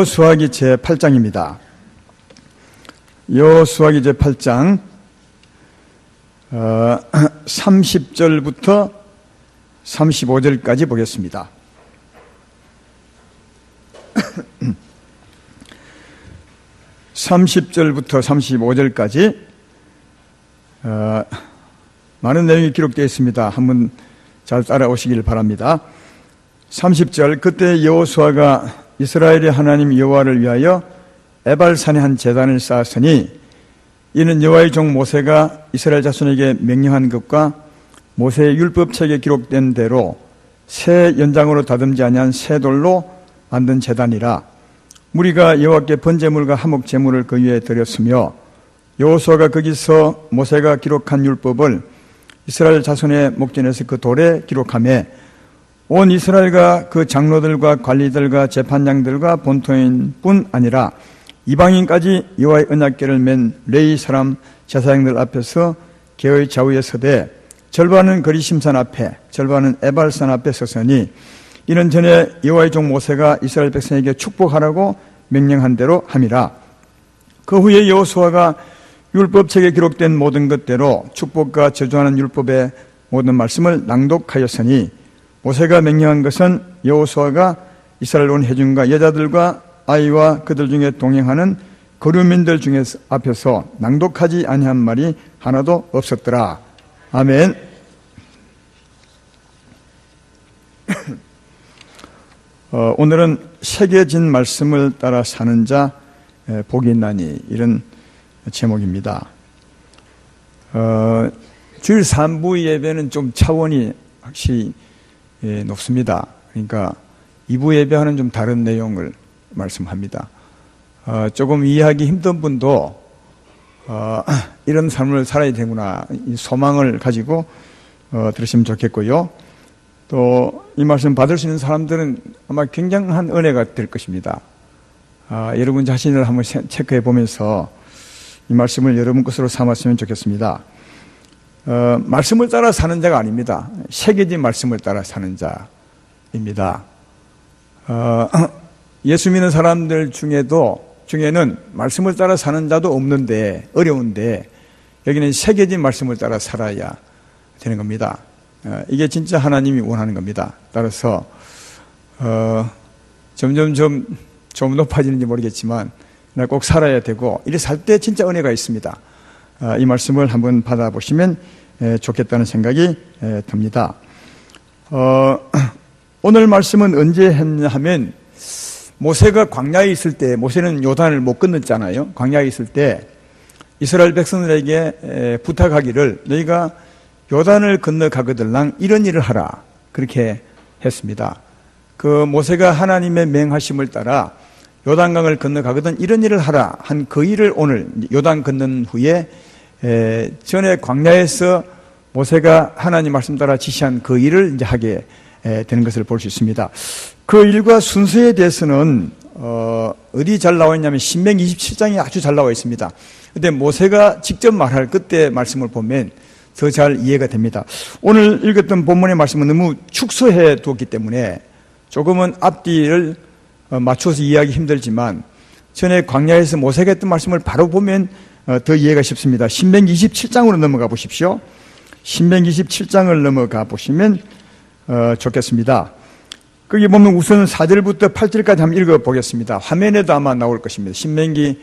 여호수아기 제8장입니다. 여호수아기 제8장 30절부터 35절까지 보겠습니다. (30절부터) (35절까지) 많은 내용이 기록되어 있습니다. 한번 잘 따라오시길 바랍니다. 30절. 그때 여호수아가 이스라엘의 하나님 여호와를 위하여 에발산에 한 제단을 쌓았으니 이는 여호와의 종 모세가 이스라엘 자손에게 명령한 것과 모세의 율법책에 기록된 대로 새 연장으로 다듬지 아니한 새 돌로 만든 제단이라. 무리가 여호와께 번제물과 화목 제물을 그 위에 드렸으며 여호수아가 거기서 모세가 기록한 율법을 이스라엘 자손의 목전에서 그 돌에 기록하며 온 이스라엘과 그 장로들과 관리들과 재판장들과 본토인뿐 아니라 이방인까지 여호와의 언약궤를 맨 레위 사람 제사장들 앞에서 계의 좌우에 서되 절반은 거리심산 앞에 절반은 에발산 앞에 서서니 이는 전에 여호와의 종 모세가 이스라엘 백성에게 축복하라고 명령한 대로 함이라. 그 후에 여호수아가 율법책에 기록된 모든 것대로 축복과 저주하는 율법의 모든 말씀을 낭독하였으니 모세가 명령한 것은 여호수아가 이스라엘 온 회중과 여자들과 아이와 그들 중에 동행하는 거류민들 중에 앞에서 낭독하지 아니한 말이 하나도 없었더라. 아멘. 오늘은 새겨진 말씀을 따라 사는 자 복이 있나니, 이런 제목입니다. 주일 3부 예배는 좀 차원이 확실히 높습니다. 그러니까 2부 예배와는 좀 다른 내용을 말씀합니다. 조금 이해하기 힘든 분도 이런 삶을 살아야 되구나, 이 소망을 가지고 들으시면 좋겠고요. 또 이 말씀 받을 수 있는 사람들은 아마 굉장한 은혜가 될 것입니다. 여러분 자신을 한번 체크해 보면서 이 말씀을 여러분 것으로 삼았으면 좋겠습니다. 말씀을 따라 사는 자가 아닙니다. 새겨진 말씀을 따라 사는 자입니다. 예수 믿는 사람들 중에는 말씀을 따라 사는 자도 없는데, 어려운데 여기는 새겨진 말씀을 따라 살아야 되는 겁니다. 이게 진짜 하나님이 원하는 겁니다. 따라서 점점 좀 높아지는지 모르겠지만 꼭 살아야 되고, 이래 살 때 진짜 은혜가 있습니다. 이 말씀을 한번 받아보시면 좋겠다는 생각이 듭니다. 오늘 말씀은 언제 했냐 하면, 모세가 광야에 있을 때, 모세는 요단을 못 건넜잖아요. 광야에 있을 때 이스라엘 백성들에게 부탁하기를, 너희가 요단을 건너가거들랑 이런 일을 하라, 그렇게 했습니다. 그 모세가 하나님의 맹하심을 따라 요단강을 건너가거든 이런 일을 하라 한 그 일을 오늘 요단 건넌 후에 전에 광야에서 모세가 하나님 말씀 따라 지시한 그 일을 이제 하게 되는 것을 볼 수 있습니다. 그 일과 순서에 대해서는 어디 잘 나와 있냐면 신명기 27장에 아주 잘 나와 있습니다. 근데 모세가 직접 말할 그때 말씀을 보면 더 잘 이해가 됩니다. 오늘 읽었던 본문의 말씀은 너무 축소해 두었기 때문에 조금은 앞뒤를 맞춰서 이해하기 힘들지만, 전에 광야에서 모세가 했던 말씀을 바로 보면 더 이해가 쉽습니다. 신명기 27장으로 넘어가 보십시오. 신명기 27장을 넘어가 보시면 좋겠습니다. 거기 보면 우선 4절부터 8절까지 한번 읽어보겠습니다. 화면에도 아마 나올 것입니다. 신명기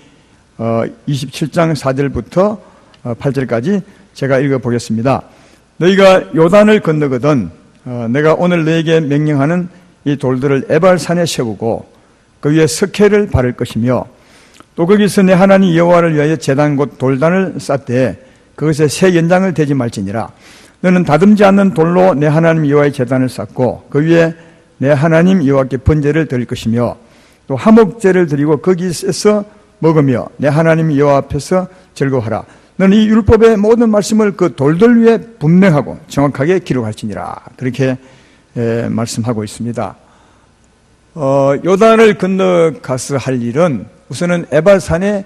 27장 4절부터 8절까지 제가 읽어보겠습니다. 너희가 요단을 건너거든 내가 오늘 너에게 명령하는 이 돌들을 에발산에 세우고 그 위에 석회를 바를 것이며, 또 거기서 내 하나님 여호와를 위하여 제단 곧 돌단을 쌓되 그것에 새 연장을 대지 말지니라. 너는 다듬지 않는 돌로 내 하나님 여호와의 제단을 쌓고 그 위에 내 하나님 여호와께 번제를 드릴 것이며, 또 화목제를 드리고 거기에서 먹으며 내 하나님 여호와 앞에서 즐거워하라. 너는 이 율법의 모든 말씀을 그 돌들 위에 분명하고 정확하게 기록할지니라. 그렇게 말씀하고 있습니다. 요단을 건너가서 할 일은 우선은 에발산에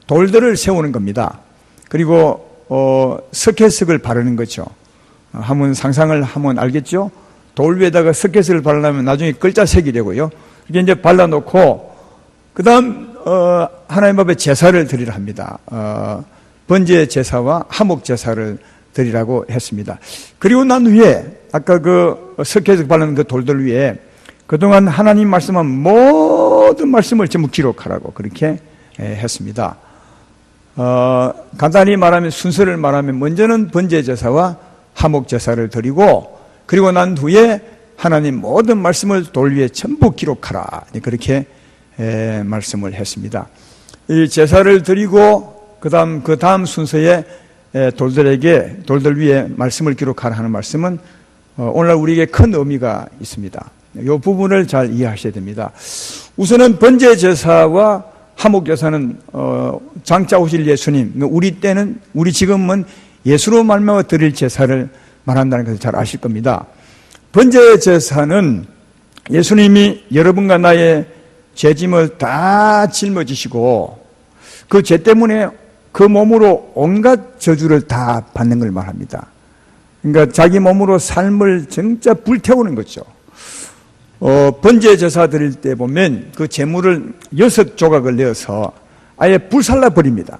돌들을 세우는 겁니다. 그리고 석회석을 바르는 거죠. 한번 상상을 하면 알겠죠? 돌 위에다가 석회석을 바르려면 나중에 글자색이 되고요. 이게 이제 발라놓고 그 다음 하나님 앞에 제사를 드리라 합니다. 번제 제사와 화목 제사를 드리라고 했습니다. 그리고 난 후에 아까 그 석회에서 바르는 그 돌들 위에 그동안 하나님 말씀한 모든 말씀을 전부 기록하라고 그렇게 했습니다. 간단히 말하면 순서를 말하면 먼저는 번제 제사와 화목 제사를 드리고 그리고 난 후에 하나님 모든 말씀을 돌 위에 전부 기록하라 그렇게 말씀을 했습니다. 이 제사를 드리고 그 다음 순서에 돌들 위에 말씀을 기록하라 하는 말씀은 오늘날 우리에게 큰 의미가 있습니다. 이 부분을 잘 이해하셔야 됩니다. 우선은 번제 제사와 화목 제사는 장차 오실 예수님, 우리 지금은 예수로 말미암아 드릴 제사를 말한다는 것을 잘 아실 겁니다. 번제 제사는 예수님이 여러분과 나의 죄짐을 다 짊어지시고 그 죄 때문에 그 몸으로 온갖 저주를 다 받는 걸 말합니다. 그러니까 자기 몸으로 삶을 진짜 불태우는 거죠. 번제 제사 드릴 때 보면 그 제물을 6조각을 내어서 아예 불살라 버립니다.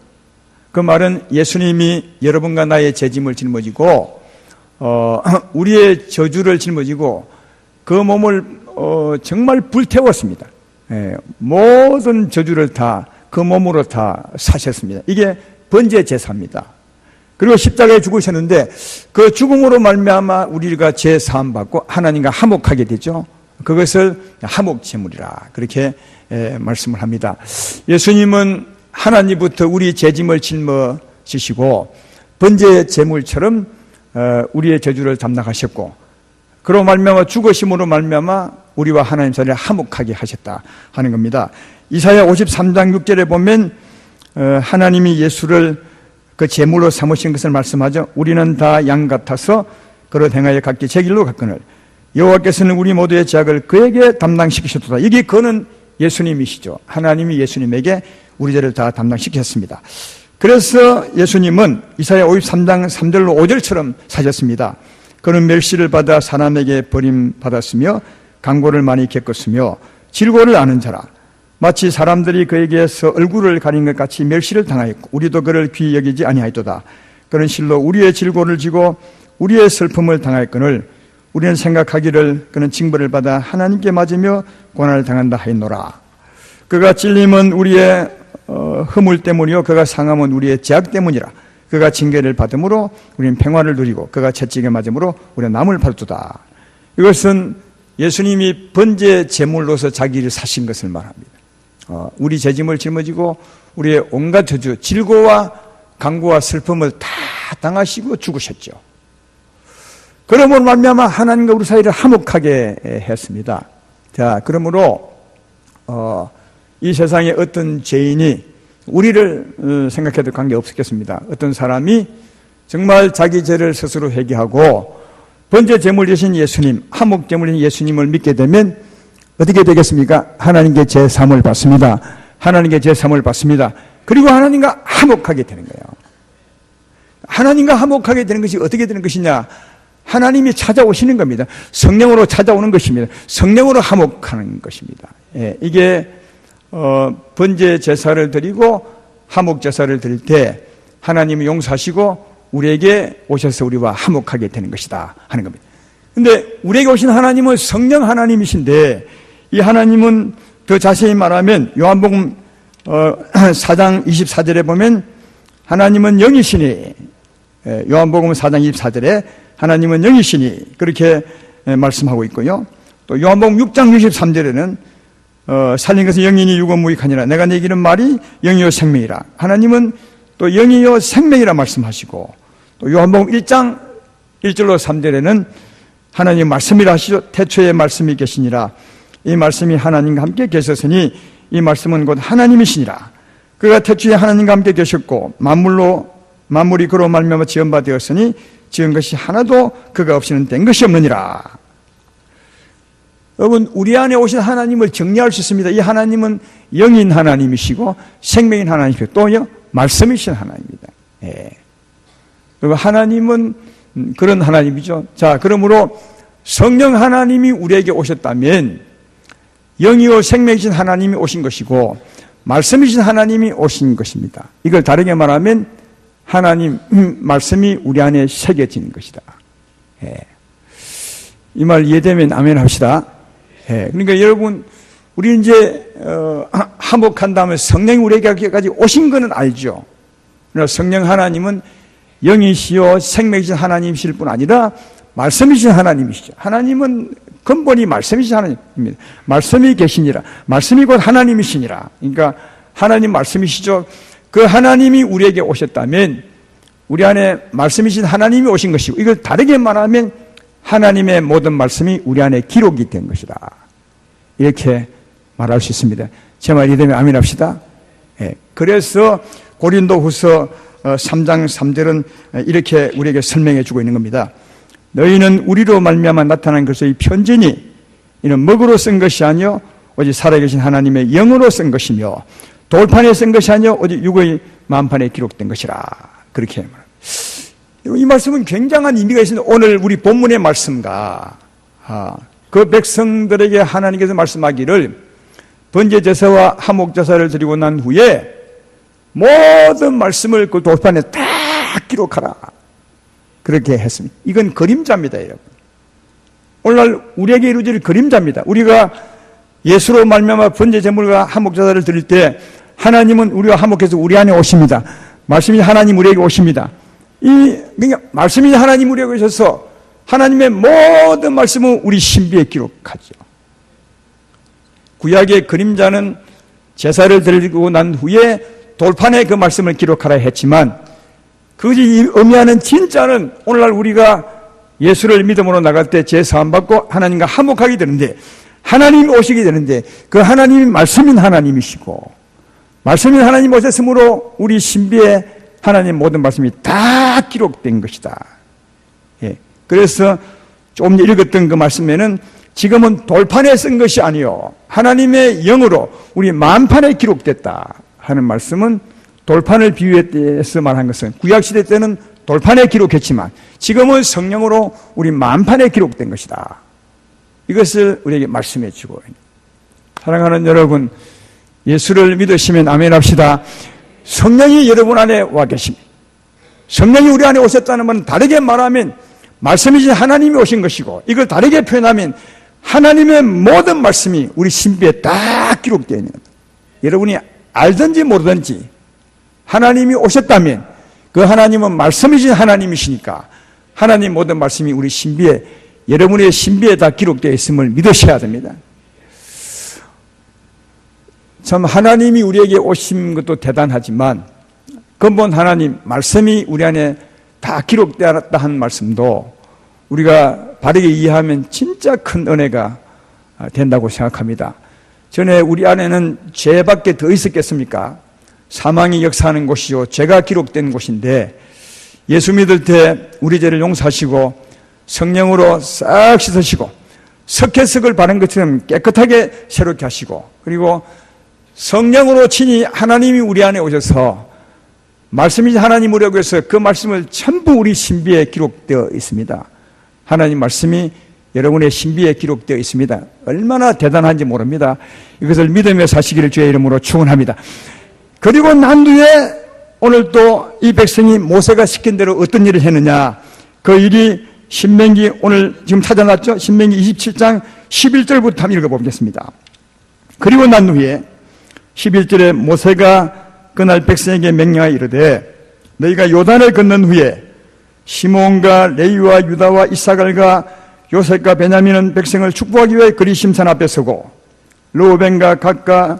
그 말은 예수님이 여러분과 나의 죄짐을 짊어지고 우리의 저주를 짊어지고 그 몸을 정말 불태웠습니다. 모든 저주를 다 그 몸으로 다 사셨습니다. 이게 번제 제사입니다. 그리고 십자가에 죽으셨는데 그 죽음으로 말미암아 우리가 죄 사함 받고 하나님과 화목하게 되죠. 그것을 화목 제물이라 그렇게 말씀을 합니다. 예수님은 하나님부터 우리 죄짐을 짊어지시고 번제 제물처럼 우리의 저주를 담당하셨고 그로 말미암아 죽으심으로 말미암아 우리와 하나님 사이를 화목하게 하셨다 하는 겁니다. 이사야 53장 6절에 보면 하나님이 예수를 그 제물로 삼으신 것을 말씀하죠. 우리는 다 양 같아서 그릇 행하여 각기 제 길로 갔거늘 여호와께서는 우리 모두의 죄악을 그에게 담당시키셨도다. 이게 그는 예수님이시죠. 하나님이 예수님에게 우리 죄를 다 담당시켰습니다. 그래서 예수님은 이사야 53장 3절로 5절처럼 사셨습니다. 그는 멸시를 받아 사람에게 버림받았으며 강고를 많이 겪었으며 질고를 아는 자라. 마치 사람들이 그에게서 얼굴을 가린 것 같이 멸시를 당하였고 우리도 그를 귀히 여기지 아니하였도다. 그는 실로 우리의 질고를 지고 우리의 슬픔을 당하였거늘 우리는 생각하기를 그는 징벌을 받아 하나님께 맞으며 고난을 당한다 하였노라. 그가 찔림은 우리의 허물 때문이요 그가 상함은 우리의 죄악 때문이라. 그가 징계를 받음으로 우리는 평화를 누리고 그가 채찍에 맞음으로 우리는 남을 받았도다. 이것은 예수님이 번제 제물로서 자기를 사신 것을 말합니다. 우리 죄짐을 짊어지고 우리의 온갖 저주, 질고와 강고와 슬픔을 다 당하시고 죽으셨죠. 그러므로 말미암아 하나님과 우리 사이를 화목하게 했습니다. 자, 그러므로 이 세상에 어떤 죄인이 우리를 생각해도 관계없겠습니다. 어떤 사람이 정말 자기 죄를 스스로 회개하고 번제 제물 되신 예수님, 화목 제물 되신 예수님을 믿게 되면 어떻게 되겠습니까? 하나님께 제사함을 받습니다. 하나님께 제사함을 받습니다. 그리고 하나님과 화목하게 되는 거예요. 하나님과 화목하게 되는 것이 어떻게 되는 것이냐? 하나님이 찾아오시는 겁니다. 성령으로 찾아오는 것입니다. 성령으로 화목하는 것입니다. 이게 번제 제사를 드리고 화목 제사를 드릴 때 하나님이 용서하시고 우리에게 오셔서 우리와 화목하게 되는 것이다 하는 겁니다. 근데 우리에게 오신 하나님은 성령 하나님이신데 이 하나님은 더 자세히 말하면 요한복음 4장 24절에 보면 하나님은 영이시니 요한복음 4장 24절에 하나님은 영이시니 그렇게 말씀하고 있고요. 또 요한복음 6장 63절에는 살린 것은 영이니 육은 무익하니라. 내가 내기는 말이 영이요 생명이라. 하나님은 또 영이요 생명이라 말씀하시고 또 요한복음 1장 1절로 3절에는 하나님 말씀이라 하시죠. 태초에 말씀이 계시니라. 이 말씀이 하나님과 함께 계셨으니 이 말씀은 곧 하나님이시니라. 그가 태초에 하나님과 함께 계셨고 만물이 그로 말미암아 지은 바 되었으니 지은 것이 하나도 그가 없이는 된 것이 없느니라. 여러분, 우리 안에 오신 하나님을 정리할 수 있습니다. 이 하나님은 영인 하나님이시고 생명인 하나님이시고 또요 말씀이신 하나님입니다. 그리고 하나님은 그런 하나님이죠. 자, 그러므로 성령 하나님이 우리에게 오셨다면 영이요 생명이신 하나님이 오신 것이고 말씀이신 하나님이 오신 것입니다. 이걸 다르게 말하면 하나님 말씀이 우리 안에 새겨지는 것이다. 예. 이 말 이해되면 아멘 합시다. 예. 그러니까 여러분, 우리 이제 화목한 다음에 성령이 우리에게까지 오신 것은 알죠. 그러나 성령 하나님은 영이시요 생명이신 하나님이실 뿐 아니라 말씀이신 하나님이시죠. 하나님은 근본이 말씀이신 하나님입니다. 말씀이 계시니라. 말씀이 곧 하나님이시니라. 그러니까 하나님 말씀이시죠. 그 하나님이 우리에게 오셨다면 우리 안에 말씀이신 하나님이 오신 것이고, 이걸 다르게 말하면 하나님의 모든 말씀이 우리 안에 기록이 된 것이다. 이렇게 말할 수 있습니다. 제 말이 되면 아멘 합시다. 예. 그래서 고린도후서 3장 3절은 이렇게 우리에게 설명해 주고 있는 겁니다. 너희는 우리로 말미암아 나타난 그리스도의 편지니 이는 먹으로 쓴 것이 아니요 오직 살아계신 하나님의 영으로 쓴 것이며 돌판에 쓴 것이 아니요 오직 육의 만판에 기록된 것이라. 그렇게 말합니다. 이 말씀은 굉장한 의미가 있습니다. 오늘 우리 본문의 말씀과 그 백성들에게 하나님께서 말씀하기를 번제제사와 화목제사를 드리고 난 후에 모든 말씀을 그 돌판에 다 기록하라. 그렇게 했습니다. 이건 그림자입니다, 여러분. 오늘날 우리에게 이루어질 그림자입니다. 우리가 예수로 말미암아 번제제물과 화목제사를 드릴 때 하나님은 우리와 화목해서 우리 안에 오십니다. 말씀이 하나님 우리에게 오십니다. 그러니까 말씀이 하나님 우리에게 오셔서 하나님의 모든 말씀은 우리 신비에 기록하죠. 구약의 그림자는 제사를 드리고 난 후에 돌판에 그 말씀을 기록하라 했지만 그것이 의미하는 진짜는 오늘날 우리가 예수를 믿음으로 나갈 때 제사함 받고 하나님과 화목하게 되는데 하나님이 오시게 되는데 그 하나님이 말씀인 하나님이시고 말씀인 하나님 오셨으므로 우리 신비에 하나님 모든 말씀이 다 기록된 것이다. 예. 그래서 조금 읽었던 그 말씀에는 지금은 돌판에 쓴 것이 아니요 하나님의 영으로 우리 만판에 기록됐다 하는 말씀은 돌판을 비유해서 말한 것은 구약시대 때는 돌판에 기록했지만 지금은 성령으로 우리 만판에 기록된 것이다. 이것을 우리에게 말씀해 주고 사랑하는 여러분, 예수를 믿으시면 아멘 합시다. 성령이 여러분 안에 와 계십니다. 성령이 우리 안에 오셨다는 건 다르게 말하면 말씀이신 하나님이 오신 것이고 이걸 다르게 표현하면 하나님의 모든 말씀이 우리 신비에 다 기록되어 있는 겁니다. 여러분이 알든지 모르든지 하나님이 오셨다면 그 하나님은 말씀이신 하나님이시니까 하나님 모든 말씀이 우리 신비에 여러분의 신비에 다 기록되어 있음을 믿으셔야 됩니다. 참 하나님이 우리에게 오신 것도 대단하지만 근본 하나님 말씀이 우리 안에 다 기록되었다 하는 말씀도 우리가 바르게 이해하면 진짜 큰 은혜가 된다고 생각합니다. 전에 우리 안에는 죄밖에 더 있었겠습니까? 사망이 역사하는 곳이요 죄가 기록된 곳인데 예수 믿을 때 우리 죄를 용서하시고 성령으로 싹 씻으시고 석회석을 바른 것처럼 깨끗하게 새롭게 하시고 그리고 성령으로 친히 하나님이 우리 안에 오셔서 말씀이 하나님 우리에게 해서 그 말씀을 전부 우리 신비에 기록되어 있습니다. 하나님 말씀이 여러분의 신비에 기록되어 있습니다. 얼마나 대단한지 모릅니다. 이것을 믿으며 사시기를 주의 이름으로 축원합니다. 그리고 난 뒤에 오늘 또 이 백성이 모세가 시킨 대로 어떤 일을 했느냐, 그 일이 신명기 오늘 지금 찾아놨죠? 신명기 27장 11절부터 한번 읽어보겠습니다. 그리고 난 후에 11절에 모세가 그날 백성에게 명령하여 이르되 너희가 요단을 건넌 후에 시몬과 레위와 유다와 이사갈과 요셉과 베냐민은 백성을 축복하기 위해 그리심산 앞에 서고 르우벤과 gad과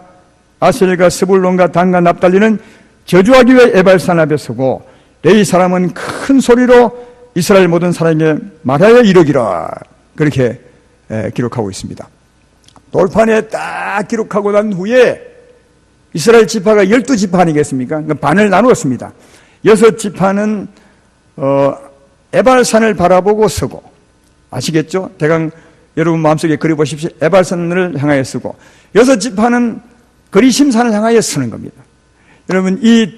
아셀과 스불론과 단과 납달리는 저주하기 위해 에발산 앞에 서고 레위 사람은 큰 소리로 이스라엘 모든 사람에게 말하여 이르기라. 그렇게 기록하고 있습니다. 돌판에 딱 기록하고 난 후에 이스라엘 지파가 12지파 아니겠습니까? 반을 나누었습니다. 6지파는 에발산을 바라보고 서고, 아시겠죠? 대강 여러분 마음속에 그려보십시오. 에발산을 향하여 서고 6지파는 그리심산을 향하여 서는 겁니다. 여러분 이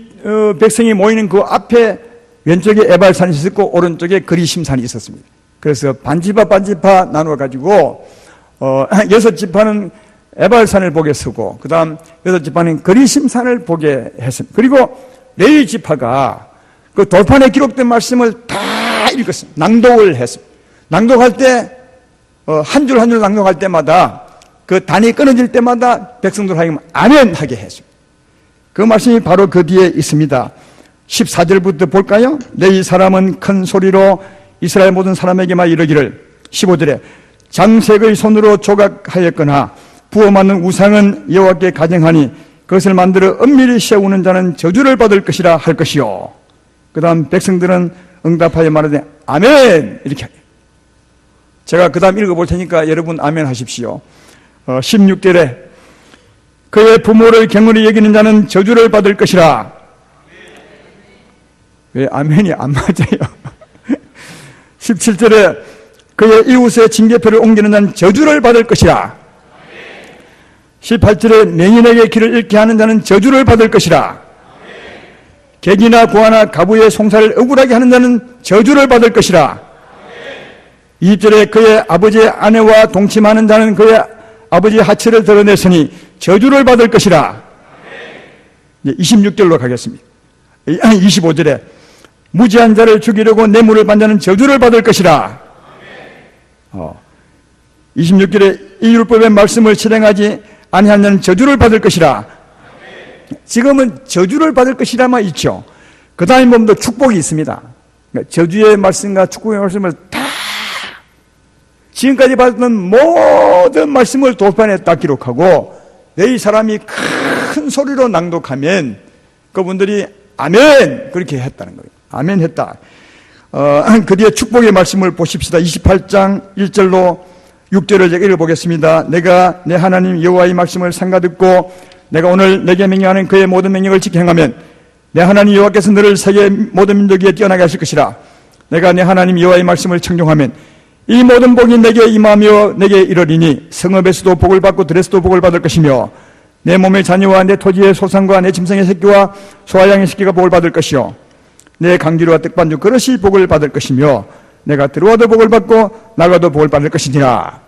백성이 모이는 그 앞에 왼쪽에 에발산이 있었고 오른쪽에 그리심산이 있었습니다. 그래서 반지파 나누어 가지고 6지파는 에발산을 보게 서고, 그 다음 여덟 지파는 그리심산을 보게 했습니다. 그리고 레위 지파가 그 돌판에 기록된 말씀을 다 읽었습니다. 낭독을 했습니다. 낭독할 때, 한 줄 한 줄 낭독할 때마다 그 단이 끊어질 때마다 백성들 하여금 아멘 하게 했습니다. 그 말씀이 바로 그 뒤에 있습니다. 14절부터 볼까요? 레위 사람은 큰 소리로 이스라엘 모든 사람에게만 이르기를 15절에 장색의 손으로 조각하였거나 부어 만든 우상은 여호와께 가정하니 그것을 만들어 은밀히 세우는 자는 저주를 받을 것이라 할 것이요. 그 다음 백성들은 응답하여 말하되 아멘 이렇게 하요. 제가 그 다음 읽어볼 테니까 여러분 아멘 하십시오. 16절에 그의 부모를 경홀히 여기는 자는 저주를 받을 것이라. 왜 아멘이 안 맞아요? 17절에 그의 이웃의 징계표를 옮기는 자는 저주를 받을 것이라. 18절에 맹인에게 길을 잃게 하는 자는 저주를 받을 것이라. 객이나 고아나 가부의 송사를 억울하게 하는 자는 저주를 받을 것이라. 20절에 그의 아버지의 아내와 동침하는 자는 그의 아버지의 하체를 드러냈으니 저주를 받을 것이라. 26절로 가겠습니다. 25절에 무지한 자를 죽이려고 뇌물을 받는 저주를 받을 것이라. 26절에 이 율법의 말씀을 실행하지 아니한 자는 저주를 받을 것이라. 지금은 저주를 받을 것이라만 있죠. 그 다음에 보면 또 축복이 있습니다. 저주의 말씀과 축복의 말씀을 다 지금까지 받았던 모든 말씀을 돌판에 딱 기록하고 이 사람이 큰 소리로 낭독하면 그분들이 아멘 그렇게 했다는 거예요. 아멘 했다. 그 뒤에 축복의 말씀을 보십시다. 28장 1절로 6절을 제가 읽어보겠습니다. 내가 내 하나님 여호와의 말씀을 삼가듣고 내가 오늘 내게 명령하는 그의 모든 명령을 지켜 행하면 내 하나님 여호와께서 너를 세계 모든 민족 위에 뛰어나게 하실 것이라. 내가 내 하나님 여호와의 말씀을 청종하면 이 모든 복이 내게 임하며 내게 이르리니 성읍에서도 복을 받고 들에서도 복을 받을 것이며 내 몸의 자녀와 내 토지의 소산과 내 짐승의 새끼와 소와 양의 새끼가 복을 받을 것이요 내 강기류와 떡반죽 그릇이 복을 받을 것이며 내가 들어와도 복을 받고 나가도 복을 받을 것이니라.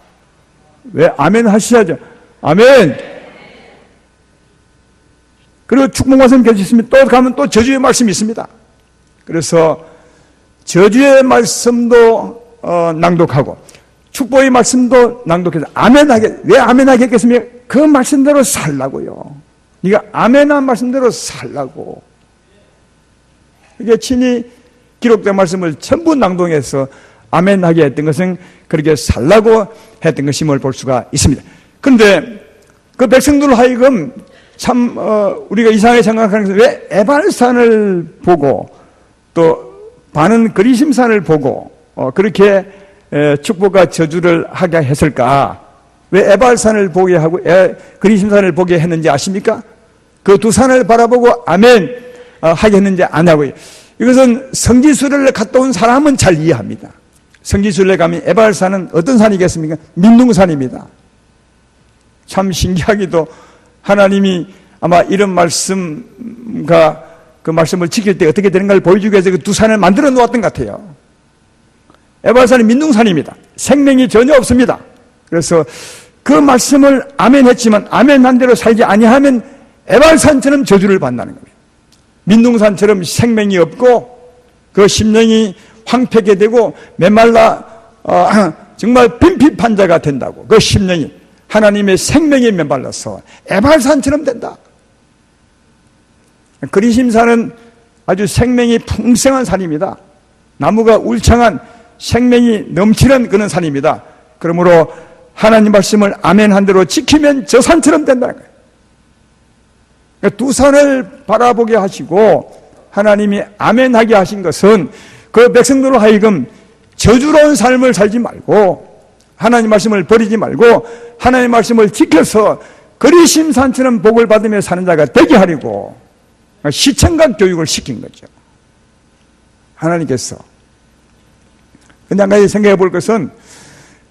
왜 아멘 하셔야죠. 아멘. 그리고 축복 말씀 계속 있습니다. 또 가면 또 저주의 말씀이 있습니다. 그래서 저주의 말씀도 낭독하고 축복의 말씀도 낭독해서 아멘하게. 왜 아멘하게 했겠습니까? 그 말씀대로 살라고요. 네가 아멘한 말씀대로 살라고. 이게 친히 기록된 말씀을 전부 낭독해서 아멘하게 했던 것은 그렇게 살라고 했던 것임을 볼 수가 있습니다. 그런데 그 백성들 하여금 참 우리가 이상하게 생각하는 것은 왜 에발산을 보고 또 반은 그리심산을 보고 그렇게 축복과 저주를 하게 했을까? 왜 에발산을 보게 하고 그리심산을 보게 했는지 아십니까? 그 두 산을 바라보고 아멘 하게 했는지 아냐고요. 이것은 성지순례를 갔다 온 사람은 잘 이해합니다. 성지순례 가면 에발산은 어떤 산이겠습니까? 민둥산입니다. 참 신기하게도 하나님이 아마 이런 말씀과 그 말씀을 지킬 때 어떻게 되는가를 보여주기 위해서 그 두 산을 만들어 놓았던 것 같아요. 에발산이 민둥산입니다. 생명이 전혀 없습니다. 그래서 그 말씀을 아멘 했지만 아멘한 대로 살지 아니하면 에발산처럼 저주를 받는다는 겁니다. 민둥산처럼 생명이 없고 그 심령이 황폐게 되고 메말라 정말 빈핍한 자가 된다고. 그 심령이 하나님의 생명에 메말라서 에발산처럼 된다. 그리심산은 아주 생명이 풍성한 산입니다. 나무가 울창한 생명이 넘치는 그런 산입니다. 그러므로 하나님 말씀을 아멘한 대로 지키면 저 산처럼 된다는 거예요. 그러니까 두 산을 바라보게 하시고 하나님이 아멘하게 하신 것은 그 백성들로 하여금 저주로운 삶을 살지 말고 하나님 말씀을 버리지 말고 하나님 말씀을 지켜서 그리심산처럼 복을 받으며 사는 자가 되게 하려고 시청각 교육을 시킨 거죠. 하나님께서. 근데 한 가지 생각해 볼 것은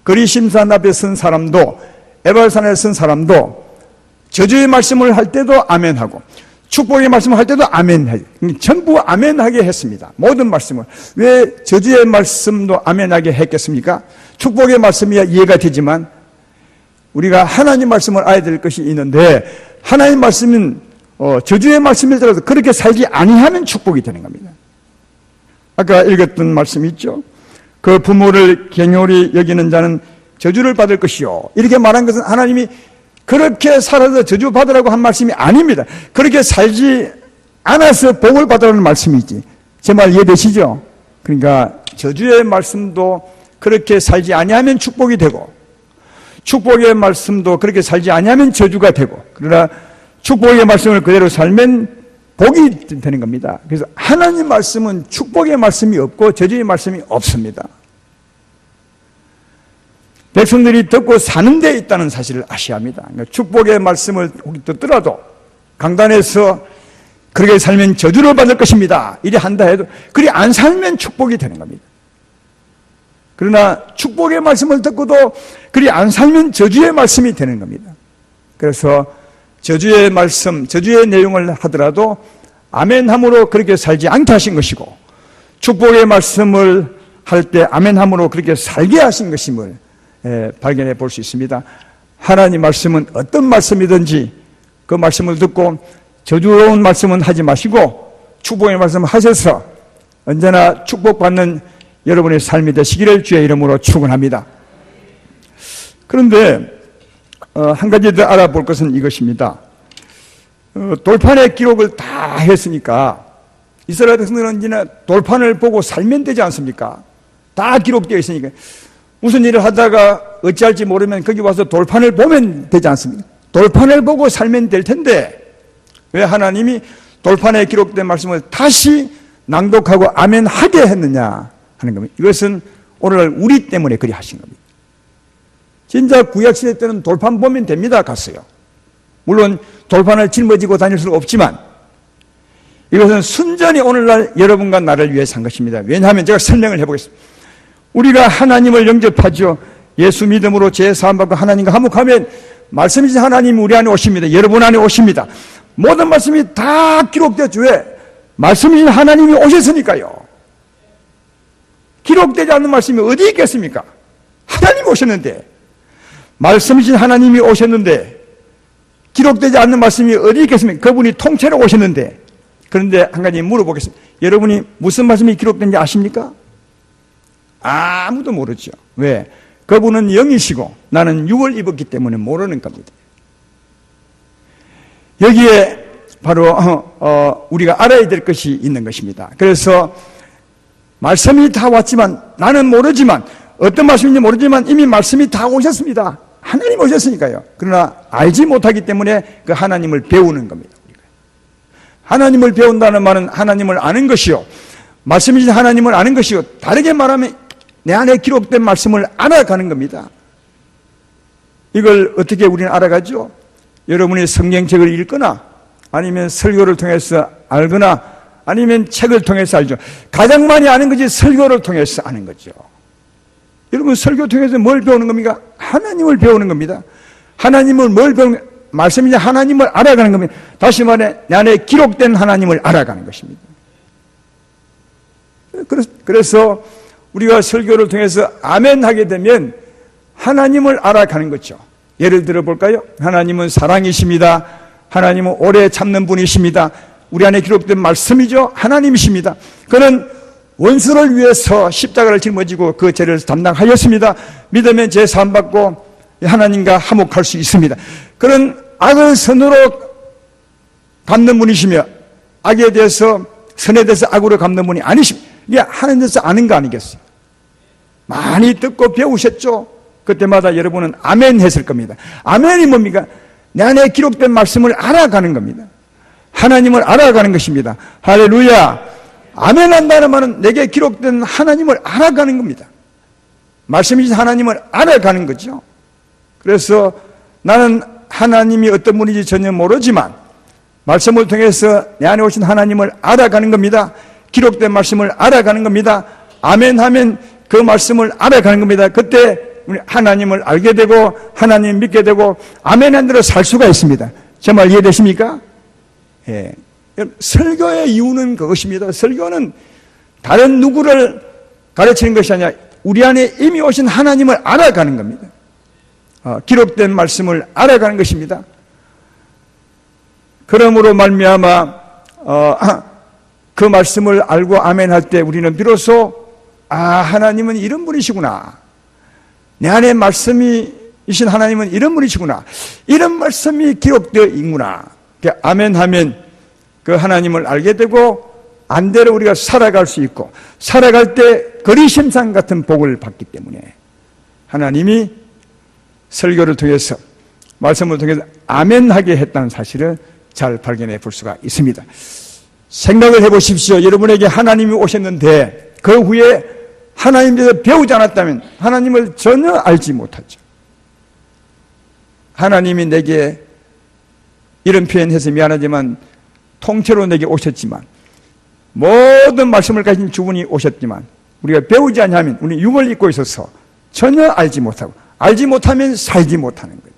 그리심산 앞에 선 사람도 에발산에 선 사람도 저주의 말씀을 할 때도 아멘하고 축복의 말씀을 할 때도 아멘하게 전부 아멘하게 했습니다. 모든 말씀을. 왜 저주의 말씀도 아멘하게 했겠습니까? 축복의 말씀이야 이해가 되지만 우리가 하나님 말씀을 알아야 될 것이 있는데, 하나님 말씀은 저주의 말씀이더라도 그렇게 살지 아니하면 축복이 되는 겁니다. 아까 읽었던 말씀이 있죠. 그 부모를 갱홀히 여기는 자는 저주를 받을 것이요. 이렇게 말한 것은 하나님이 그렇게 살아서 저주 받으라고 한 말씀이 아닙니다. 그렇게 살지 않아서 복을 받으라는 말씀이지. 제 말 이해되시죠? 그러니까 저주의 말씀도 그렇게 살지 아니하면 축복이 되고, 축복의 말씀도 그렇게 살지 아니하면 저주가 되고, 그러나 축복의 말씀을 그대로 살면 복이 되는 겁니다. 그래서 하나님 말씀은 축복의 말씀이 없고 저주의 말씀이 없습니다. 백성들이 듣고 사는 데 있다는 사실을 아셔야 합니다. 그러니까 축복의 말씀을 듣더라도 강단에서 그렇게 살면 저주를 받을 것입니다, 이래 한다 해도 그리 안 살면 축복이 되는 겁니다. 그러나 축복의 말씀을 듣고도 그리 안 살면 저주의 말씀이 되는 겁니다. 그래서 저주의 말씀, 저주의 내용을 하더라도 아멘함으로 그렇게 살지 않게 하신 것이고, 축복의 말씀을 할 때 아멘함으로 그렇게 살게 하신 것임을 발견해 볼 수 있습니다. 하나님 말씀은 어떤 말씀이든지 그 말씀을 듣고 저주로운 말씀은 하지 마시고 축복의 말씀을 하셔서 언제나 축복받는 여러분의 삶이 되시기를 주의 이름으로 축원합니다. 그런데 한 가지 더 알아볼 것은 이것입니다. 돌판의 기록을 다 했으니까 이스라엘 백성들은 이제 돌판을 보고 살면 되지 않습니까? 다 기록되어 있으니까 무슨 일을 하다가 어찌할지 모르면 거기 와서 돌판을 보면 되지 않습니까? 돌판을 보고 살면 될 텐데 왜 하나님이 돌판에 기록된 말씀을 다시 낭독하고 아멘하게 했느냐 하는 겁니다. 이것은 오늘날 우리 때문에 그리 하신 겁니다. 진짜 구약시대 때는 돌판 보면 됩니다 갔어요. 물론 돌판을 짊어지고 다닐 수는 없지만 이것은 순전히 오늘날 여러분과 나를 위해 산 것입니다. 왜냐하면 제가 설명을 해보겠습니다. 우리가 하나님을 영접하죠. 예수 믿음으로 죄 사함받고 하나님과 화목하면 말씀이신 하나님이 우리 안에 오십니다. 여러분 안에 오십니다. 모든 말씀이 다 기록되었죠. 왜? 말씀이신 하나님이 오셨으니까요. 기록되지 않는 말씀이 어디 있겠습니까? 하나님이 오셨는데, 말씀이신 하나님이 오셨는데 기록되지 않는 말씀이 어디 있겠습니까? 그분이 통째로 오셨는데. 그런데 한 가지 물어보겠습니다. 여러분이 무슨 말씀이 기록된지 아십니까? 아무도 모르죠. 왜? 그분은 영이시고 나는 육을 입었기 때문에 모르는 겁니다. 여기에 바로 우리가 알아야 될 것이 있는 것입니다. 그래서 말씀이 다 왔지만 나는 모르지만, 어떤 말씀인지 모르지만 이미 말씀이 다 오셨습니다. 하나님 오셨으니까요. 그러나 알지 못하기 때문에 그 하나님을 배우는 겁니다. 하나님을 배운다는 말은 하나님을 아는 것이요, 말씀이신 하나님을 아는 것이요, 다르게 말하면 내 안에 기록된 말씀을 알아가는 겁니다. 이걸 어떻게 우리는 알아가죠? 여러분이 성경책을 읽거나 아니면 설교를 통해서 알거나 아니면 책을 통해서 알죠. 가장 많이 아는 것이 설교를 통해서 아는 거죠. 여러분 설교 통해서 뭘 배우는 겁니까? 하나님을 배우는 겁니다. 하나님을 뭘 배우는, 말씀이냐 하나님을 알아가는 겁니다. 다시 말해 내 안에 기록된 하나님을 알아가는 것입니다. 그래서 우리가 설교를 통해서 아멘 하게 되면 하나님을 알아가는 거죠. 예를 들어 볼까요? 하나님은 사랑이십니다. 하나님은 오래 참는 분이십니다. 우리 안에 기록된 말씀이죠. 하나님이십니다. 그는 원수를 위해서 십자가를 짊어지고 그 죄를 담당하였습니다. 믿으면 죄 사함받고 하나님과 화목할 수 있습니다. 그는 악을 선으로 갚는 분이시며 악에 대해서 선에 대해서 악으로 갚는 분이 아니십니다. 이게 하나님께서 아는 거 아니겠어요? 많이 듣고 배우셨죠? 그때마다 여러분은 아멘 했을 겁니다. 아멘이 뭡니까? 내 안에 기록된 말씀을 알아가는 겁니다. 하나님을 알아가는 것입니다. 할렐루야. 아멘 한다는 말은 내게 기록된 하나님을 알아가는 겁니다. 말씀이신 하나님을 알아가는 거죠. 그래서 나는 하나님이 어떤 분인지 전혀 모르지만 말씀을 통해서 내 안에 오신 하나님을 알아가는 겁니다. 기록된 말씀을 알아가는 겁니다. 아멘 하면 그 말씀을 알아가는 겁니다. 그때 우리 하나님을 알게 되고 하나님 믿게 되고 아멘 한 대로 살 수가 있습니다. 제 말 이해되십니까? 예. 설교의 이유는 그것입니다. 설교는 다른 누구를 가르치는 것이 아니라 우리 안에 이미 오신 하나님을 알아가는 겁니다. 기록된 말씀을 알아가는 것입니다. 그러므로 말미암아 그 말씀을 알고 아멘할 때 우리는 비로소 하나님은 이런 분이시구나, 내 안에 말씀이 이신 하나님은 이런 분이시구나, 이런 말씀이 기록되어 있구나, 아멘하면 그 하나님을 알게 되고 안대로 우리가 살아갈 수 있고, 살아갈 때 거리심산 같은 복을 받기 때문에 하나님이 설교를 통해서, 말씀을 통해서 아멘하게 했다는 사실을 잘 발견해 볼 수가 있습니다. 생각을 해보십시오. 여러분에게 하나님이 오셨는데 그 후에 하나님께서 배우지 않았다면 하나님을 전혀 알지 못하죠. 하나님이 내게, 이런 표현해서 미안하지만, 통째로 내게 오셨지만, 모든 말씀을 가진 주분이 오셨지만 우리가 배우지 않으면 우리 육을 입고 있어서 전혀 알지 못하고, 알지 못하면 살지 못하는 거예요.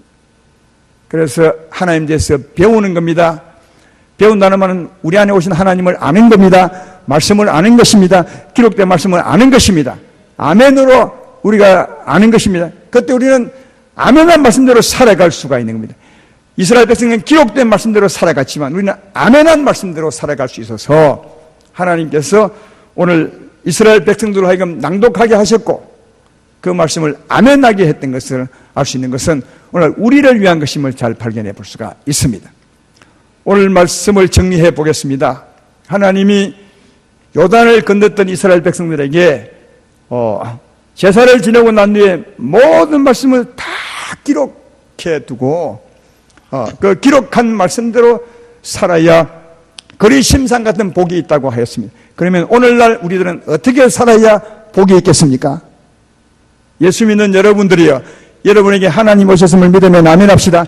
그래서 하나님 대해서 배우는 겁니다. 배운다는 말은 우리 안에 오신 하나님을 아는 겁니다. 말씀을 아는 것입니다. 기록된 말씀을 아는 것입니다. 아멘으로 우리가 아는 것입니다. 그때 우리는 아멘한 말씀대로 살아갈 수가 있는 겁니다. 이스라엘 백성은 기록된 말씀대로 살아갔지만 우리는 아멘한 말씀대로 살아갈 수 있어서 하나님께서 오늘 이스라엘 백성들로 하여금 낭독하게 하셨고 그 말씀을 아멘하게 했던 것을 알 수 있는 것은 오늘 우리를 위한 것임을 잘 발견해 볼 수가 있습니다. 오늘 말씀을 정리해 보겠습니다. 하나님이 요단을 건넜던 이스라엘 백성들에게 제사를 지내고 난 뒤에 모든 말씀을 다 기록해 두고 그 기록한 말씀대로 살아야 거리심산 같은 복이 있다고 하였습니다. 그러면 오늘날 우리들은 어떻게 살아야 복이 있겠습니까? 예수 믿는 여러분들이요, 여러분에게 하나님 오셨음을 믿으면 아멘합시다.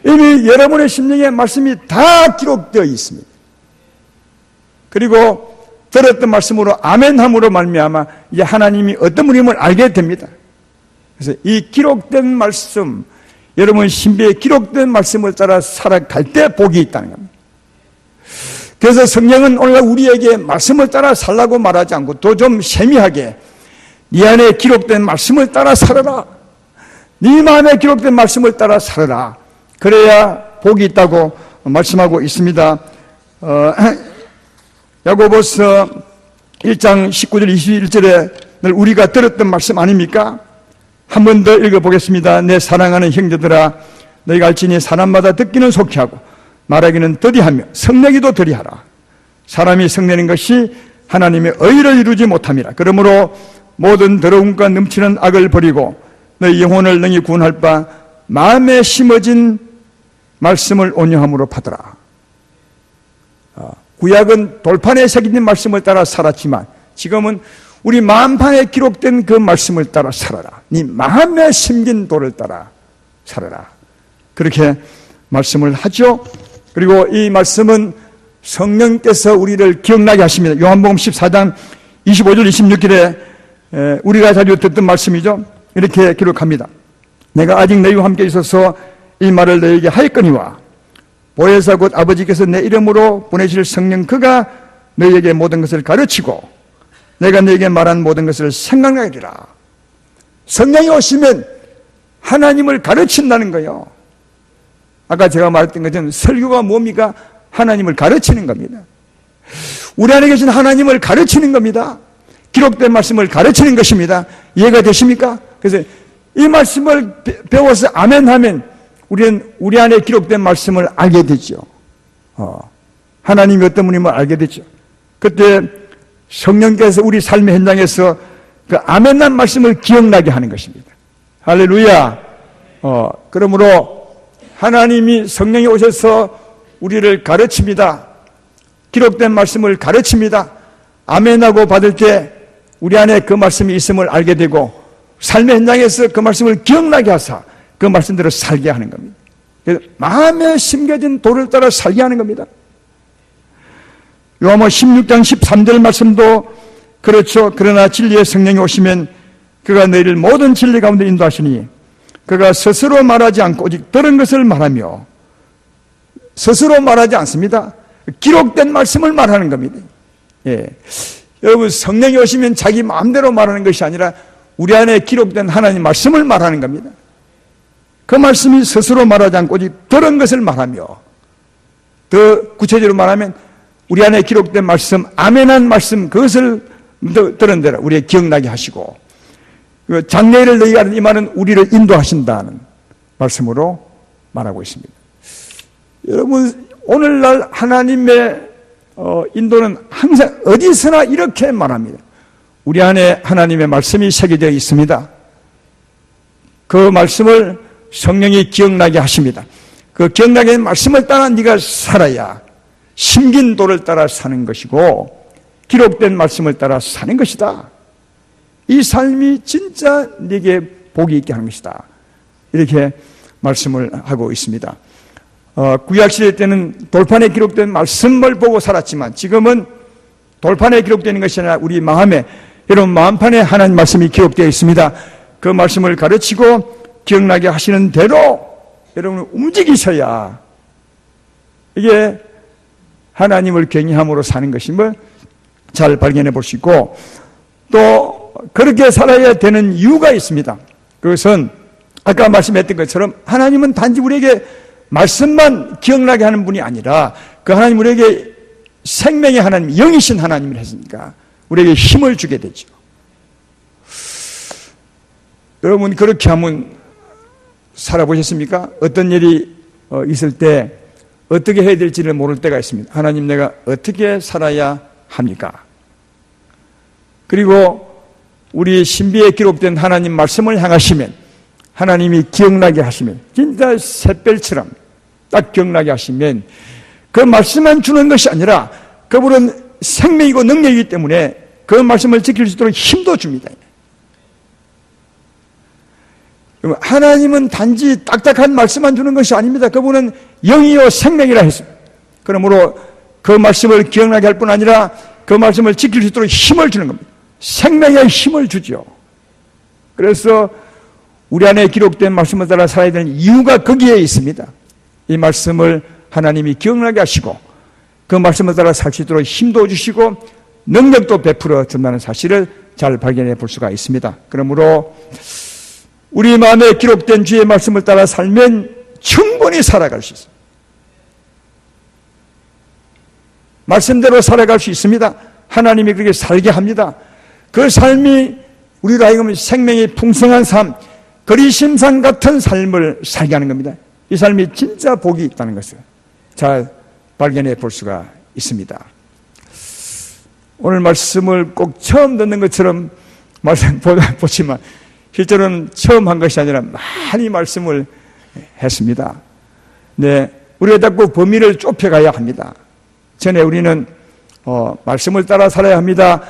이미 여러분의 심령에 말씀이 다 기록되어 있습니다. 그리고 들었던 말씀으로 아멘함으로 말미암아 이제 하나님이 어떤 분임을 알게 됩니다. 그래서 이 기록된 말씀, 여러분 신비에 기록된 말씀을 따라 살아갈 때 복이 있다는 겁니다. 그래서 성령은 오늘날 우리에게 말씀을 따라 살라고 말하지 않고 또 좀 세미하게 네 안에 기록된 말씀을 따라 살아라, 네 마음에 기록된 말씀을 따라 살아라, 그래야 복이 있다고 말씀하고 있습니다. 야고보서 1장 19절 21절에 늘 우리가 들었던 말씀 아닙니까? 한 번 더 읽어보겠습니다. 내 사랑하는 형제들아, 너희가 알지니 사람마다 듣기는 속히 하고 말하기는 더디하며 성내기도 더디하라. 사람이 성내는 것이 하나님의 의를 이루지 못함이라. 그러므로 모든 더러움과 넘치는 악을 버리고 너희 영혼을 능히 구원할 바 마음에 심어진 말씀을 온유함으로 받으라. 구약은 돌판에 새겨진 말씀을 따라 살았지만 지금은 우리 마음판에 기록된 그 말씀을 따라 살아라. 네 마음에 심긴 돌을 따라 살아라. 그렇게 말씀을 하죠. 그리고 이 말씀은 성령께서 우리를 기억나게 하십니다. 요한복음 14장 25절 26절에 우리가 자주 듣던 말씀이죠. 이렇게 기록합니다. 내가 아직 너희와 함께 있어서 이 말을 너희에게 하였거니와 보혜사 곧 아버지께서 내 이름으로 보내실 성령 그가 너희에게 모든 것을 가르치고 내가 너희에게 말한 모든 것을 생각나게 하리라. 성령이 오시면 하나님을 가르친다는 거예요. 아까 제가 말했던 것은 설교가 뭡니까? 하나님을 가르치는 겁니다. 우리 안에 계신 하나님을 가르치는 겁니다. 기록된 말씀을 가르치는 것입니다. 이해가 되십니까? 그래서 이 말씀을 배워서 아멘하면 우리는 우리 안에 기록된 말씀을 알게 되죠. 하나님이 어떤 분임을 알게 되죠. 그때 성령께서 우리 삶의 현장에서 그 아멘한 말씀을 기억나게 하는 것입니다. 할렐루야. 그러므로 하나님이 성령이 오셔서 우리를 가르칩니다. 기록된 말씀을 가르칩니다. 아멘하고 받을 때 우리 안에 그 말씀이 있음을 알게 되고 삶의 현장에서 그 말씀을 기억나게 하사 그 말씀대로 살게 하는 겁니다. 그래서 마음에 심겨진 돌을 따라 살게 하는 겁니다. 요한복음 16장 13절 말씀도 그렇죠. 그러나 진리의 성령이 오시면 그가 너희를 모든 진리 가운데 인도하시니 그가 스스로 말하지 않고 오직 들은 것을 말하며, 스스로 말하지 않습니다. 기록된 말씀을 말하는 겁니다. 예. 여러분 성령이 오시면 자기 마음대로 말하는 것이 아니라 우리 안에 기록된 하나님 말씀을 말하는 겁니다. 그 말씀이 스스로 말하지 않고 오직 들은 것을 말하며, 더 구체적으로 말하면 우리 안에 기록된 말씀, 아멘한 말씀, 그것을 들은 대로 우리의 기억나게 하시고, 장래일을 너희가 이 말은 우리를 인도하신다는 말씀으로 말하고 있습니다. 여러분, 오늘날 하나님의 인도는 항상 어디서나 이렇게 말합니다. 우리 안에 하나님의 말씀이 새겨져 있습니다. 그 말씀을 성령이 기억나게 하십니다. 그 기억나게 하는 말씀을 따라 네가 살아야 심긴 도를 따라 사는 것이고 기록된 말씀을 따라 사는 것이다. 이 삶이 진짜 네게 복이 있게 하는 것이다. 이렇게 말씀을 하고 있습니다. 구약시대 때는 돌판에 기록된 말씀을 보고 살았지만 지금은 돌판에 기록되는 것이 아니라 우리 마음에, 여러분 마음판에 하나님 말씀이 기록되어 있습니다. 그 말씀을 가르치고 기억나게 하시는 대로 여러분은 움직이셔야 이게 하나님을 경외함으로 사는 것임을 잘 발견해 볼 수 있고, 또 그렇게 살아야 되는 이유가 있습니다. 그것은 아까 말씀했던 것처럼 하나님은 단지 우리에게 말씀만 기억나게 하는 분이 아니라 그 하나님 우리에게 생명의 하나님, 영이신 하나님을 했으니까 우리에게 힘을 주게 되죠. 여러분 그렇게 하면 살아보셨습니까? 어떤 일이 있을 때 어떻게 해야 될지를 모를 때가 있습니다. 하나님 내가 어떻게 살아야 합니까? 그리고 우리 신비에 기록된 하나님 말씀을 향하시면 하나님이 기억나게 하시면 진짜 샛별처럼 딱 기억나게 하시면 그 말씀만 주는 것이 아니라 그분은 생명이고 능력이기 때문에 그 말씀을 지킬 수 있도록 힘도 줍니다. 하나님은 단지 딱딱한 말씀만 주는 것이 아닙니다. 그분은 영이요 생명이라 했습니다. 그러므로 그 말씀을 기억나게 할 뿐 아니라 그 말씀을 지킬 수 있도록 힘을 주는 겁니다. 생명의 힘을 주죠. 그래서 우리 안에 기록된 말씀을 따라 살아야 되는 이유가 거기에 있습니다. 이 말씀을 하나님이 기억나게 하시고 그 말씀을 따라 살 수 있도록 힘도 주시고 능력도 베풀어 준다는 사실을 잘 발견해 볼 수가 있습니다. 그러므로 우리 마음에 기록된 주의 말씀을 따라 살면 충분히 살아갈 수 있습니다. 말씀대로 살아갈 수 있습니다. 하나님이 그렇게 살게 합니다. 그 삶이 우리로 하여금 생명이 풍성한 삶, 그리심산 같은 삶을 살게 하는 겁니다. 이 삶이 진짜 복이 있다는 것을 잘 발견해 볼 수가 있습니다. 오늘 말씀을 꼭 처음 듣는 것처럼 말씀 보지만 실제로는 처음 한 것이 아니라 많이 말씀을 했습니다. 네, 우리가 자꾸 범위를 좁혀가야 합니다. 전에 우리는 말씀을 따라 살아야 합니다.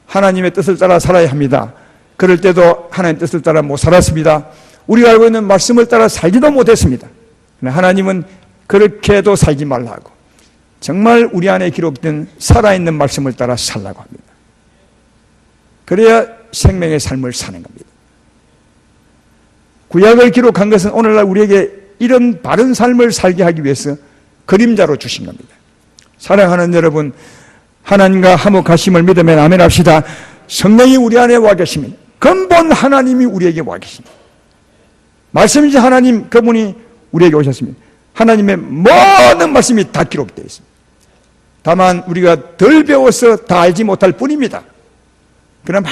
하나님의 뜻을 따라 살아야 합니다. 그럴 때도 하나님의 뜻을 따라 못 살았습니다. 우리가 알고 있는 말씀을 따라 살지도 못했습니다. 하나님은 그렇게도 살지 말라고 정말 우리 안에 기록된 살아있는 말씀을 따라 살라고 합니다. 그래야 생명의 삶을 사는 겁니다. 구약을 기록한 것은 오늘날 우리에게 이런 바른 삶을 살게 하기 위해서 그림자로 주신 겁니다. 사랑하는 여러분, 하나님과 화목하심을 믿으면 아멘 합시다. 성령이 우리 안에 와 계시면 근본 하나님이 우리에게 와 계십니다. 말씀이신 하나님, 그분이 우리에게 오셨습니다. 하나님의 모든 말씀이 다 기록되어 있습니다. 다만 우리가 덜 배워서 다 알지 못할 뿐입니다. 그러나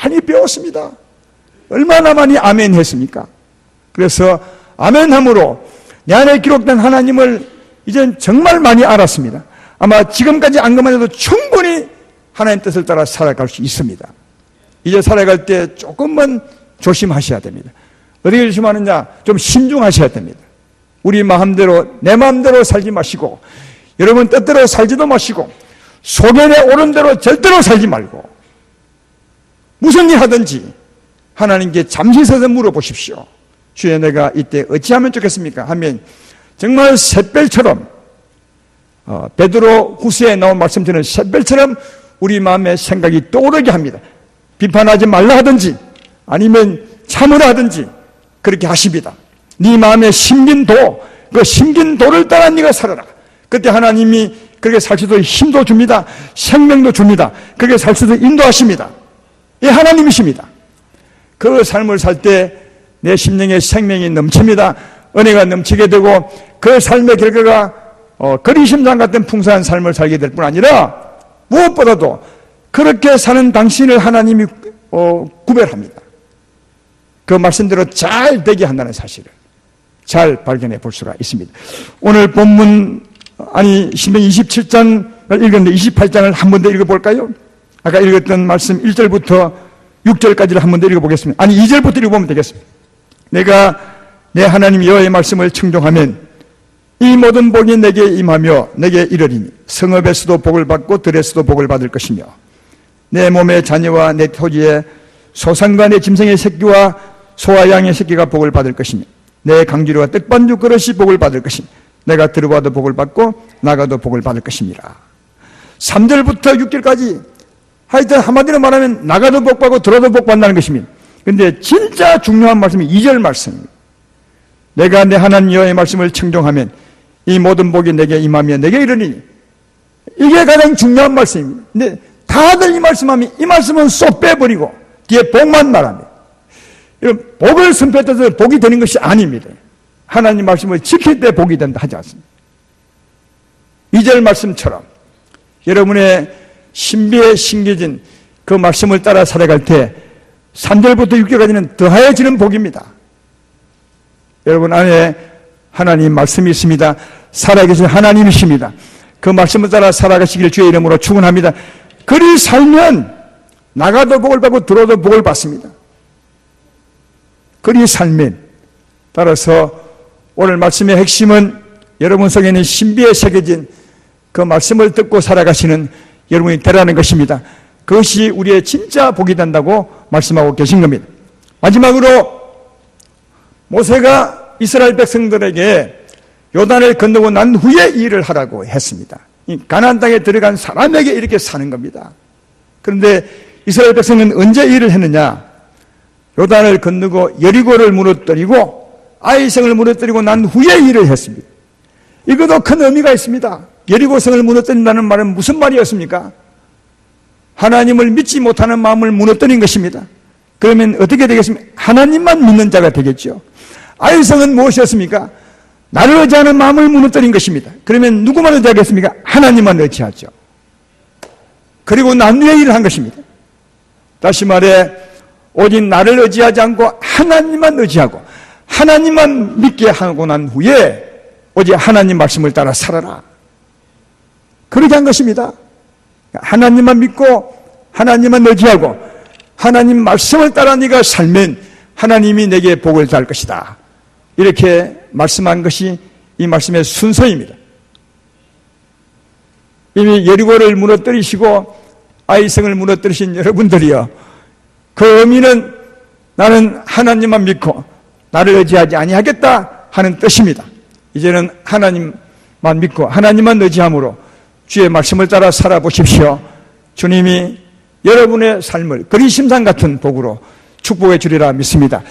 많이 배웠습니다. 얼마나 많이 아멘 했습니까? 그래서 아멘함으로 내 안에 기록된 하나님을 이젠 정말 많이 알았습니다. 아마 지금까지 안 것만 해도 충분히 하나님 뜻을 따라 살아갈 수 있습니다. 이제 살아갈 때 조금만 조심하셔야 됩니다. 어떻게 조심하느냐? 좀 신중하셔야 됩니다. 우리 마음대로, 내 마음대로 살지 마시고 여러분 뜻대로 살지도 마시고 소견에 오른 대로 절대로 살지 말고 무슨 일 하든지 하나님께 잠시 서서 물어보십시오. 주여 내가 이때 어찌하면 좋겠습니까? 하면 정말 샛별처럼 베드로 후서에 나온 말씀처럼 샛별처럼 우리 마음에 생각이 떠오르게 합니다. 비판하지 말라 하든지 아니면 참으라 하든지 그렇게 하십니다. 네 마음에 심긴 도, 그 심긴 도를 따라 네가 살아라. 그때 하나님이 그렇게 살 수 있도록 힘도 줍니다. 생명도 줍니다. 그렇게 살 수 있도록 인도하십니다. 이 하나님이십니다. 그 삶을 살 때 내 심령에 생명이 넘칩니다. 은혜가 넘치게 되고 그 삶의 결과가 거리심장 같은 풍성한 삶을 살게 될 뿐 아니라 무엇보다도 그렇게 사는 당신을 하나님이 구별합니다. 그 말씀대로 잘 되게 한다는 사실을 잘 발견해 볼 수가 있습니다. 오늘 본문 신명기 27장을 읽었는데 28장을 한 번 더 읽어볼까요? 아까 읽었던 말씀 1절부터 6절까지를 한 번 더 읽어보겠습니다. 2절부터 읽어보면 되겠습니다. 내가 내 하나님 여호와의 말씀을 청종하면 이 모든 복이 내게 임하며 내게 이르리니 성읍에서도 복을 받고 들에서도 복을 받을 것이며 내 몸의 자녀와 내 토지의 소산과 내 짐승의 새끼와 소와 양의 새끼가 복을 받을 것이며 내 강주리와 떡반죽 그릇이 복을 받을 것이며 내가 들어와도 복을 받고 나가도 복을 받을 것입니다. 3절부터 6절까지 하여튼 한마디로 말하면 나가도 복 받고 들어도 복 받는다는 것입니다. 그런데 진짜 중요한 말씀이 2절 말씀입니다. 내가 내 하나님 여호와의 말씀을 청종하면 이 모든 복이 내게 임하며 내게 이르니 이게 가장 중요한 말씀입니다. 근데 다들 이 말씀하면 이 말씀은 쏙 빼버리고 뒤에 복만 말합니다. 복을 선포해서 복이 되는 것이 아닙니다. 하나님 말씀을 지킬 때 복이 된다 하지 않습니다. 2절 말씀처럼 여러분의 신비에 심겨진 그 말씀을 따라 살아갈 때 3절부터 6절까지는 더하여지는 복입니다. 여러분 안에 하나님 말씀이 있습니다. 살아계신 하나님이십니다. 그 말씀을 따라 살아가시길 주의 이름으로 축원합니다. 그리 살면 나가도 복을 받고 들어도 복을 받습니다. 그리 살면 따라서 오늘 말씀의 핵심은 여러분 속에 있는 신비에 새겨진 그 말씀을 듣고 살아가시는 여러분이 되라는 것입니다. 그것이 우리의 진짜 복이 된다고 말씀하고 계신 겁니다. 마지막으로 모세가 이스라엘 백성들에게 요단을 건너고 난 후에 이 일을 하라고 했습니다. 이 가나안 땅에 들어간 사람에게 이렇게 사는 겁니다. 그런데 이스라엘 백성은 언제 이 일을 했느냐? 요단을 건너고 여리고를 무너뜨리고 아이성을 무너뜨리고 난 후에 이 일을 했습니다. 이것도 큰 의미가 있습니다. 여리고성을 무너뜨린다는 말은 무슨 말이었습니까? 하나님을 믿지 못하는 마음을 무너뜨린 것입니다. 그러면 어떻게 되겠습니까? 하나님만 믿는 자가 되겠죠. 아이성은 무엇이었습니까? 나를 의지하는 마음을 무너뜨린 것입니다. 그러면 누구만 의지하겠습니까? 하나님만 의지하죠. 그리고 난 후에 일을 한 것입니다. 다시 말해 오직 나를 의지하지 않고 하나님만 의지하고 하나님만 믿게 하고 난 후에 오직 하나님 말씀을 따라 살아라. 그렇게 한 것입니다. 하나님만 믿고 하나님만 의지하고 하나님 말씀을 따라 네가 살면 하나님이 내게 복을 달 것이다. 이렇게 말씀한 것이 이 말씀의 순서입니다. 이미 여리고를 무너뜨리시고 아이성을 무너뜨리신 여러분들이여, 그 의미는 나는 하나님만 믿고 나를 의지하지 아니하겠다 하는 뜻입니다. 이제는 하나님만 믿고 하나님만 의지함으로 주의 말씀을 따라 살아보십시오. 주님이 여러분의 삶을 그리심산 같은 복으로 축복해 주리라 믿습니다.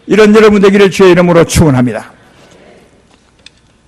이런 여러분 되기를 주의 이름으로 축원합니다.